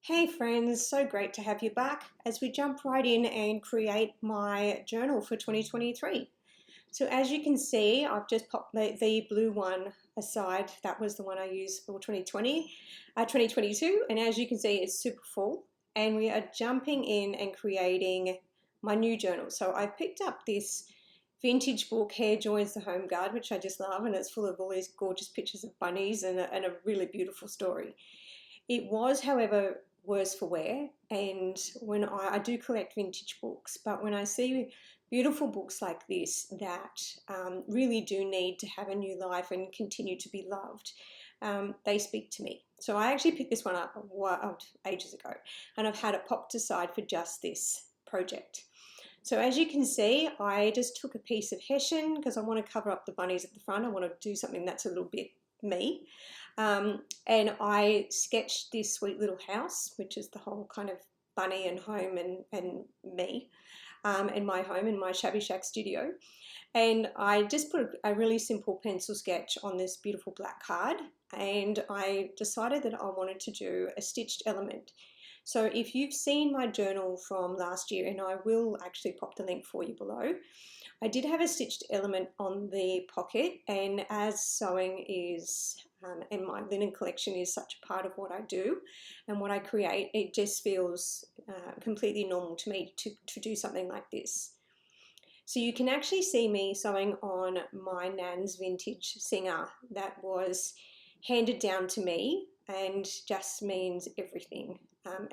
Hey friends, so great to have you back as we jump right in and create my journal for 2023. So as you can see, I've just popped the blue one aside. That was the one I used for 2022. And as you can see, it's super full and we are jumping in and creating my new journal. So I picked up this vintage book, Hair Joins the Home Guard, which I just love. And it's full of all these gorgeous pictures of bunnies and a really beautiful story. It was, however, worse for wear, and when I do collect vintage books, but when I see beautiful books like this that really do need to have a new life and continue to be loved, they speak to me. So I actually picked this one up ages ago, and I've had it popped aside for just this project. So as you can see, I just took a piece of Hessian because I want to cover up the bunnies at the front. I want to do something that's a little bit me. And I sketched this sweet little house, which is the whole kind of bunny and home and me, and my home in my shabby shack studio. And I just put a really simple pencil sketch on this beautiful black card, and I decided that I wanted to do a stitched element. So if you've seen my journal from last year, and I will actually pop the link for you below, I did have a stitched element on the pocket, and as sewing is and my linen collection is such a part of what I do and what I create, it just feels completely normal to me to do something like this. So you can actually see me sewing on my Nan's vintage Singer that was handed down to me and just means everything.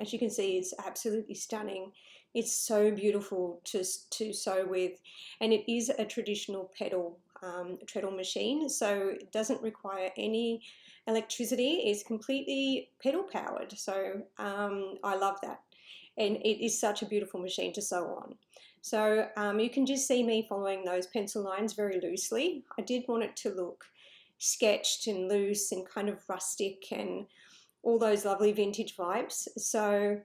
As you can see, it's absolutely stunning. It's so beautiful to sew with, and it is a traditional treadle machine, so it doesn't require any electricity. It's completely pedal powered, so I love that, and it is such a beautiful machine to sew on. So you can just see me following those pencil lines very loosely. I did want it to look sketched and loose and kind of rustic and all those lovely vintage vibes. So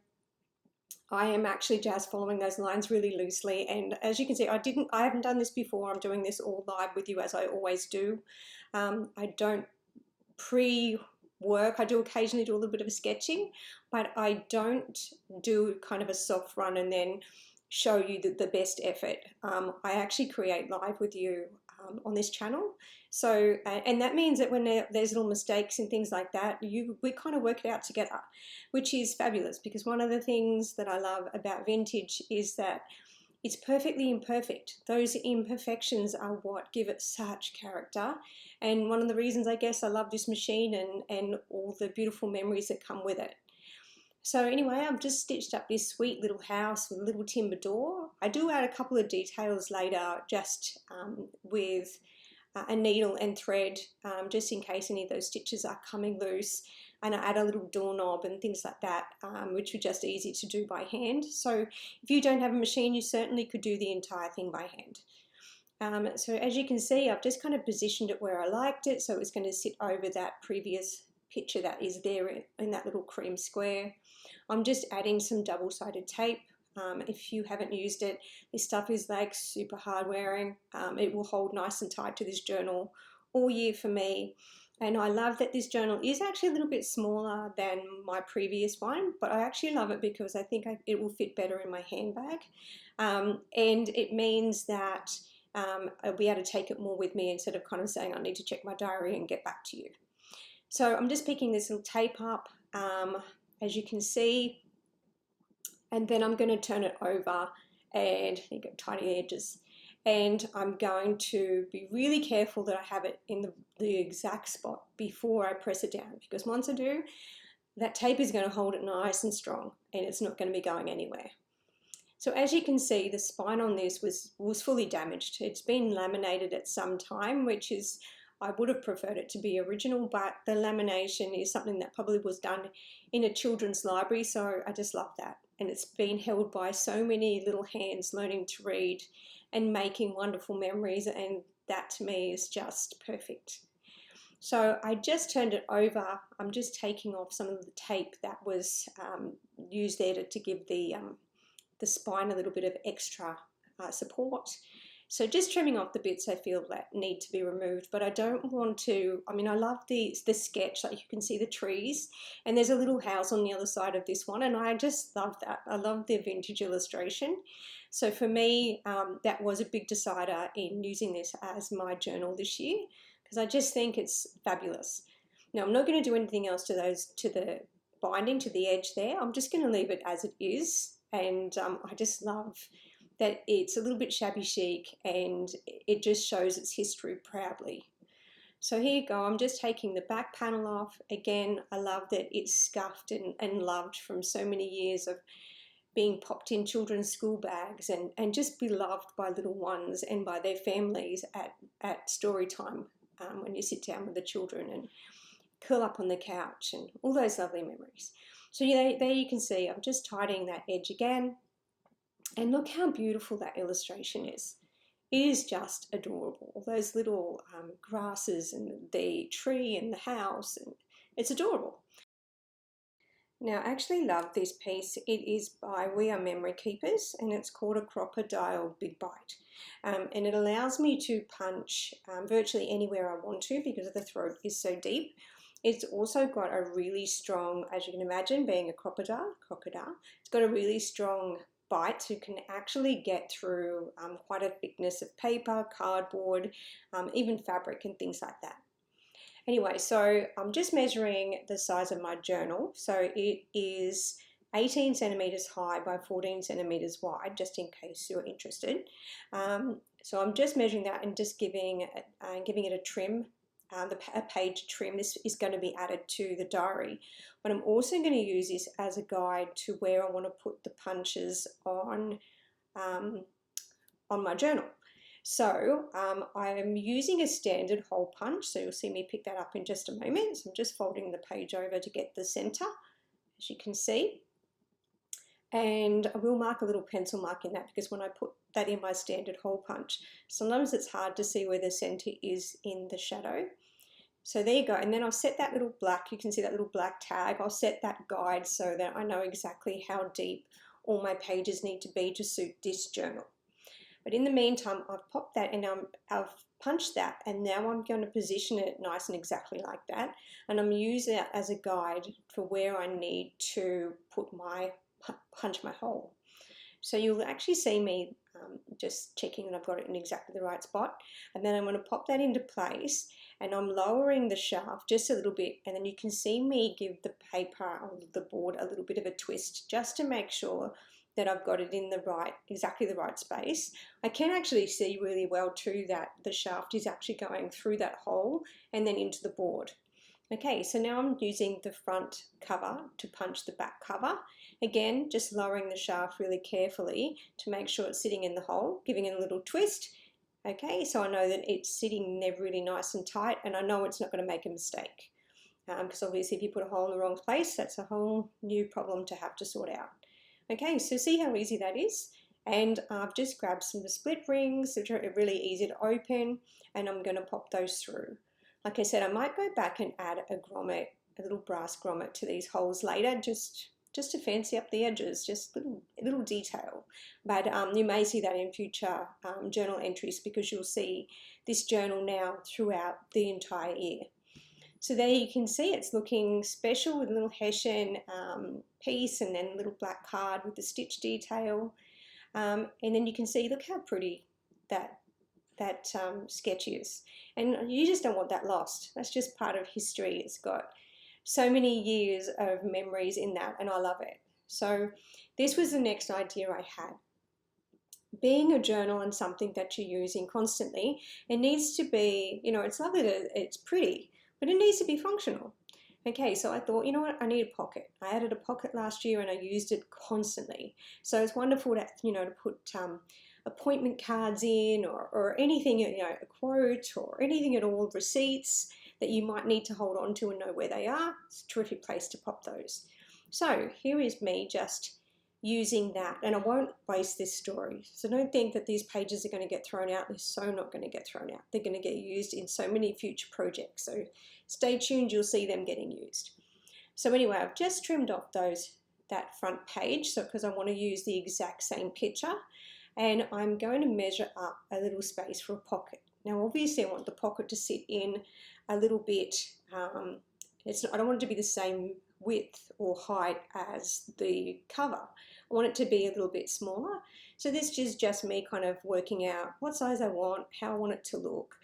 I am actually just following those lines really loosely, and as you can see, I haven't done this before. I'm doing this all live with you as I always do. I don't pre-work. I do occasionally do a little bit of a sketching, but I don't do kind of a soft run and then show you the best effort. I actually create live with you on this channel. So, and that means that when there's little mistakes and things like that, we kind of work it out together, which is fabulous, because one of the things that I love about vintage is that it's perfectly imperfect. Those imperfections are what give it such character. And one of the reasons I guess I love this machine and all the beautiful memories that come with it. So anyway, I've just stitched up this sweet little house with a little timber door. I do add a couple of details later just with a needle and thread, just in case any of those stitches are coming loose. And I add a little doorknob and things like that, which are just easy to do by hand. So if you don't have a machine, you certainly could do the entire thing by hand. So as you can see, I've just kind of positioned it where I liked it, so it's going to sit over that previous picture that is there in that little cream square. I'm just adding some double-sided tape. If you haven't used it, this stuff is like super hard wearing. It will hold nice and tight to this journal all year for me. And I love that this journal is actually a little bit smaller than my previous one, but I actually love it because I think it will fit better in my handbag. And it means that I'll be able to take it more with me instead of kind of saying I need to check my diary and get back to you. So I'm just picking this little tape up, as you can see, and then I'm going to turn it over and get tiny edges. And I'm going to be really careful that I have it in the exact spot before I press it down, because once I do, that tape is going to hold it nice and strong and it's not going to be going anywhere. So as you can see, the spine on this was fully damaged. It's been laminated at some time, which is, I would have preferred it to be original, but the lamination is something that probably was done in a children's library, so I just love that. And it's been held by so many little hands learning to read and making wonderful memories, and that to me is just perfect. So I just turned it over. I'm just taking off some of the tape that was used there to give the spine a little bit of extra support. So just trimming off the bits I feel that need to be removed, but I don't want to, I mean, I love the sketch, like you can see the trees, and there's a little house on the other side of this one, and I just love that. I love the vintage illustration. So for me, that was a big decider in using this as my journal this year, because I just think it's fabulous. Now, I'm not going to do anything else to the binding, to the edge there. I'm just going to leave it as it is, and I just love that it's a little bit shabby chic and it just shows its history proudly. So here you go, I'm just taking the back panel off. Again, I love that it's scuffed and loved from so many years of being popped in children's school bags and just beloved by little ones and by their families at story time, when you sit down with the children and curl up on the couch and all those lovely memories. So yeah, there you can see I'm just tidying that edge again. And look how beautiful that illustration is. It is just adorable. All those little grasses and the tree and the house, and it's adorable. Now, I actually love this piece. It is by We Are Memory Keepers, and it's called a Crop-a-Dile Big Bite. And it allows me to punch virtually anywhere I want to because the throat is so deep. It's also got a really strong, as you can imagine, being a crocodile, it's got a really strong bite, so you can actually get through quite a thickness of paper, cardboard, even fabric and things like that. Anyway, so I'm just measuring the size of my journal. So it is 18 centimeters high by 14 centimeters wide, just in case you're interested. So I'm just measuring that and just giving it a trim. A page trim. This is going to be added to the diary, but I'm also going to use this as a guide to where I want to put the punches on my journal. So I'm using a standard hole punch, so you'll see me pick that up in just a moment. So I'm just folding the page over to get the center, as you can see. And I will mark a little pencil mark in that because when I put that in my standard hole punch, sometimes it's hard to see where the center is in the shadow. So there you go, and then I'll set that little black, you can see that little black tag, I'll set that guide so that I know exactly how deep all my pages need to be to suit this journal. But in the meantime, I've popped that and I've punched that, and now I'm going to position it nice and exactly like that, and I'm using that as a guide for where I need to punch my hole. So you'll actually see me just checking that I've got it in exactly the right spot, and then I'm going to pop that into place, and I'm lowering the shaft just a little bit, and then you can see me give the paper or the board a little bit of a twist just to make sure that I've got it in exactly the right space. I can actually see really well too that the shaft is actually going through that hole and then into the board. Okay, so now I'm using the front cover to punch the back cover. Again, just lowering the shaft really carefully to make sure it's sitting in the hole, giving it a little twist. Okay, so I know that it's sitting there really nice and tight, and I know it's not going to make a mistake. Because obviously if you put a hole in the wrong place, that's a whole new problem to have to sort out. Okay, so see how easy that is? And I've just grabbed some split rings, which are really easy to open, and I'm going to pop those through. Like I said, I might go back and add a grommet, a little brass grommet to these holes later, just to fancy up the edges, just a little detail. But you may see that in future journal entries because you'll see this journal now throughout the entire year. So there you can see it's looking special with a little Hessian piece and then a little black card with the stitch detail. And then you can see, look how pretty that sketch is. And you just don't want that lost. That's just part of history. It's got so many years of memories in that, and I love it. So this was the next idea I had. Being a journal and something that you're using constantly, it needs to be, it's lovely that it's pretty, but it needs to be functional. Okay, so I thought, you know what, I need a pocket. I added a pocket last year and I used it constantly. So it's wonderful to, to put appointment cards in or anything, a quote or anything at all, receipts that you might need to hold on to and know where they are. It's a terrific place to pop those. So here is me just using that, and I won't waste this story. So don't think that these pages are going to get thrown out. They're so not going to get thrown out. They're going to get used in so many future projects. So stay tuned, you'll see them getting used. So anyway, I've just trimmed off that front page, so because I want to use the exact same picture. and I'm going to measure up a little space for a pocket. Now obviously I want the pocket to sit in a little bit, I don't want it to be the same width or height as the cover. I want it to be a little bit smaller. So this is just me kind of working out what size I want, how I want it to look.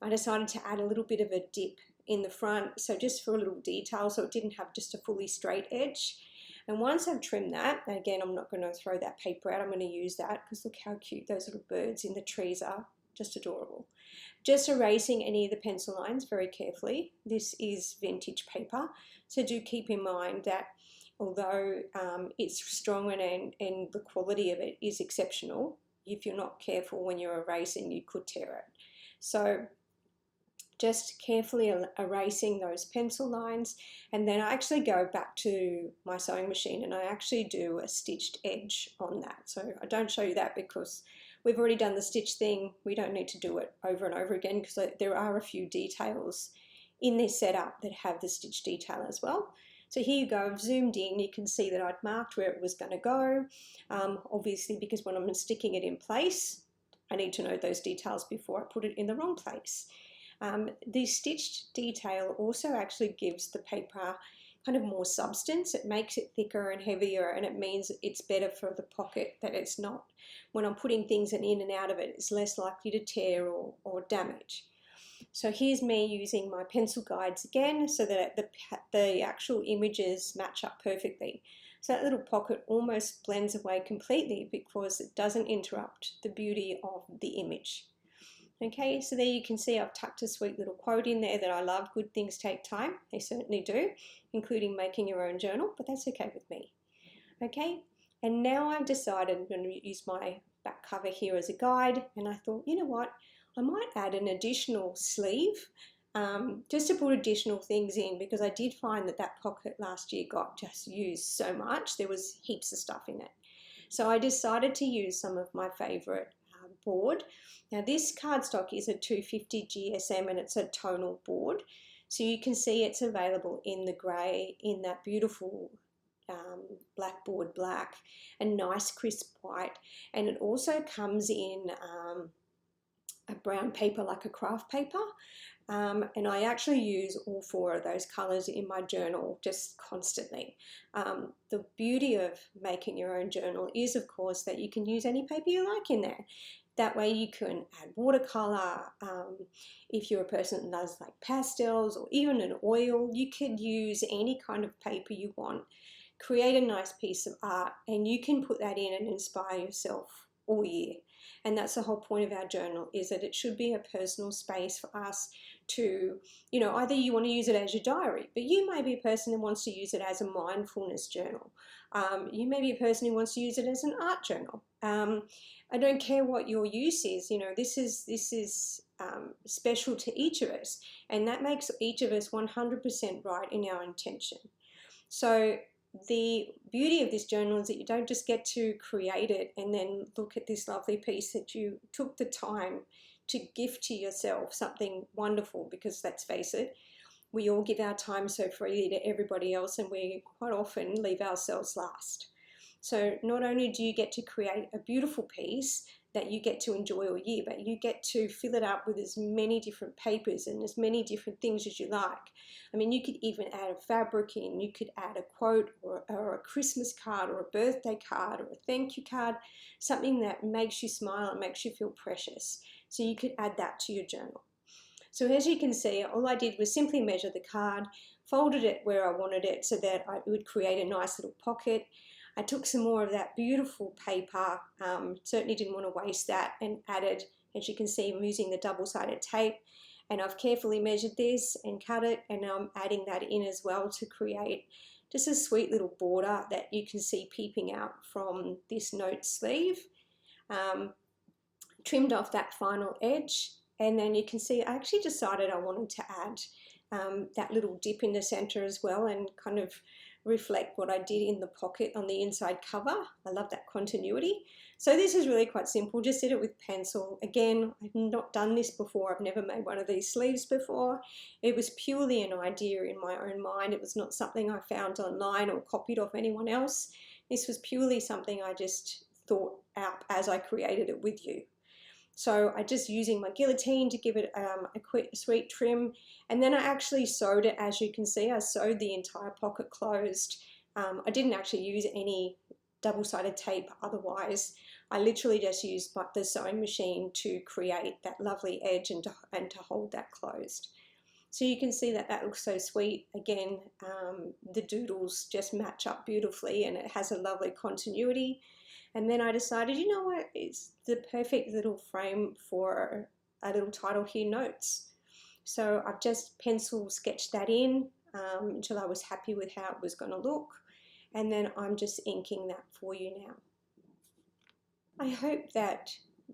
I decided to add a little bit of a dip in the front, so just for a little detail, so it didn't have just a fully straight edge. And once I've trimmed that, and again, I'm not going to throw that paper out, I'm going to use that because look how cute those little birds in the trees are, just adorable. Just erasing any of the pencil lines very carefully. This is vintage paper, so do keep in mind that although it's strong and the quality of it is exceptional, if you're not careful when you're erasing, you could tear it. So just carefully erasing those pencil lines, and then I actually go back to my sewing machine and I actually do a stitched edge on that. So I don't show you that because we've already done the stitch thing. We don't need to do it over and over again because there are a few details in this setup that have the stitch detail as well. So here you go, I've zoomed in, you can see that I'd marked where it was going to go, obviously because when I'm sticking it in place, I need to know those details before I put it in the wrong place. The stitched detail also actually gives the paper kind of more substance. It makes it thicker and heavier, and it means it's better for the pocket, that it's not, when I'm putting things in and out of it, it's less likely to tear or damage. So here's me using my pencil guides again so that the actual images match up perfectly. So that little pocket almost blends away completely because it doesn't interrupt the beauty of the image. Okay, so there you can see I've tucked a sweet little quote in there that I love. Good things take time. They certainly do, including making your own journal, but that's okay with me. Okay, and now I've decided I'm going to use my back cover here as a guide, and I thought, you know what, I might add an additional sleeve just to put additional things in, because I did find that pocket last year got just used so much. There was heaps of stuff in it. So I decided to use some of my favorite board. Now this cardstock is a 250 GSM and it's a tonal board. So you can see it's available in the grey, in that beautiful blackboard black, and nice crisp white. And it also comes in a brown paper, like a craft paper. And I actually use all 4 of those colours in my journal just constantly. The beauty of making your own journal is, of course, that you can use any paper you like in there. That way you can add watercolour. If you're a person that does like pastels or even an oil, you could use any kind of paper you want. Create a nice piece of art, and you can put that in and inspire yourself all year. And that's the whole point of our journal, is that it should be a personal space for us to, you know, either you want to use it as your diary, but you may be a person who wants to use it as a mindfulness journal. You may be a person who wants to use it as an art journal. I don't care what your use is, you know, this is special to each of us, and that makes each of us 100% right in our intention. So the beauty of this journal is that you don't just get to create it and then look at this lovely piece, that you took the time to gift to yourself something wonderful, because let's face it, we all give our time so freely to everybody else, and we quite often leave ourselves last. So not only do you get to create a beautiful piece that you get to enjoy all year, but you get to fill it up with as many different papers and as many different things as you like. I mean, you could even add a fabric in, you could add a quote or a Christmas card or a birthday card or a thank you card, something that makes you smile and makes you feel precious. So you could add that to your journal. So as you can see, all I did was simply measure the card, folded it where I wanted it so that it would create a nice little pocket. I took some more of that beautiful paper, certainly didn't want to waste that, and added, as you can see, I'm using the double-sided tape, and I've carefully measured this and cut it, and now I'm adding that in as well to create just a sweet little border that you can see peeping out from this note sleeve. Trimmed off that final edge, and then you can see I actually decided I wanted to add that little dip in the center as well, and kind of reflect what I did in the pocket on the inside cover. I love that continuity. So this is really quite simple, just did it with pencil. Again, I've not done this before, I've never made one of these sleeves before. It was purely an idea in my own mind. It was not something I found online or copied off anyone else. This was purely something I just thought out as I created it with you. So I just using my guillotine to give it a quick sweet trim, and then I actually sewed it. As you can see, I sewed the entire pocket closed. I didn't actually use any double-sided tape otherwise. I literally just used the sewing machine to create that lovely edge and to hold that closed. So you can see that that looks so sweet. Again, the doodles just match up beautifully, and it has a lovely continuity. And then I decided, you know what, it's the perfect little frame for a little title here, notes. So I've just pencil sketched that in until I was happy with how it was going to look. And then I'm just inking that for you now. I hope that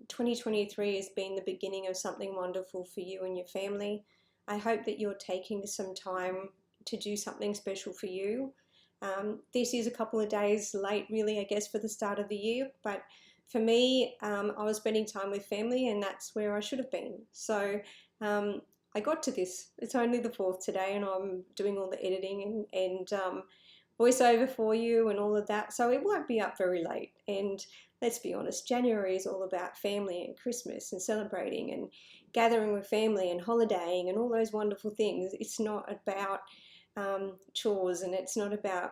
2023 has been the beginning of something wonderful for you and your family. I hope that you're taking some time to do something special for you. This is a couple of days late, really, I guess, for the start of the year. But for me, I was spending time with family, and that's where I should have been. So I got to this. It's only the 4th today, and I'm doing all the editing and voiceover for you and all of that. So it won't be up very late. And let's be honest, January is all about family and Christmas and celebrating and gathering with family and holidaying and all those wonderful things. It's not about chores, and it's not about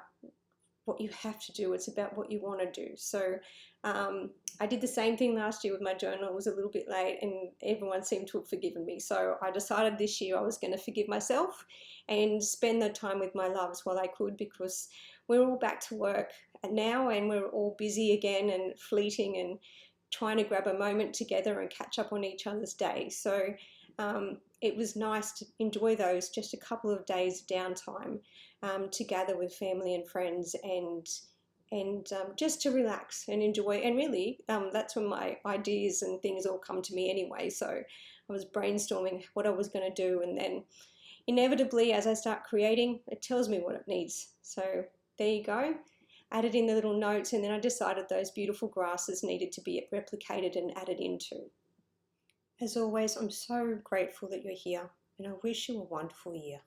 what you have to do, it's about what you want to do. So I did the same thing last year with my journal. It was a little bit late and everyone seemed to have forgiven me. So I decided this year I was going to forgive myself and spend the time with my loves while I could, because we're all back to work now and we're all busy again and fleeting and trying to grab a moment together and catch up on each other's day. So it was nice to enjoy those just a couple of days downtime to gather with family and friends and just to relax and enjoy. And really, that's when my ideas and things all come to me anyway. So I was brainstorming what I was going to do, and then inevitably, as I start creating, it tells me what it needs. So there you go. Added in the little notes, and then I decided those beautiful grasses needed to be replicated and added into. As always, I'm so grateful that you're here, and I wish you a wonderful year.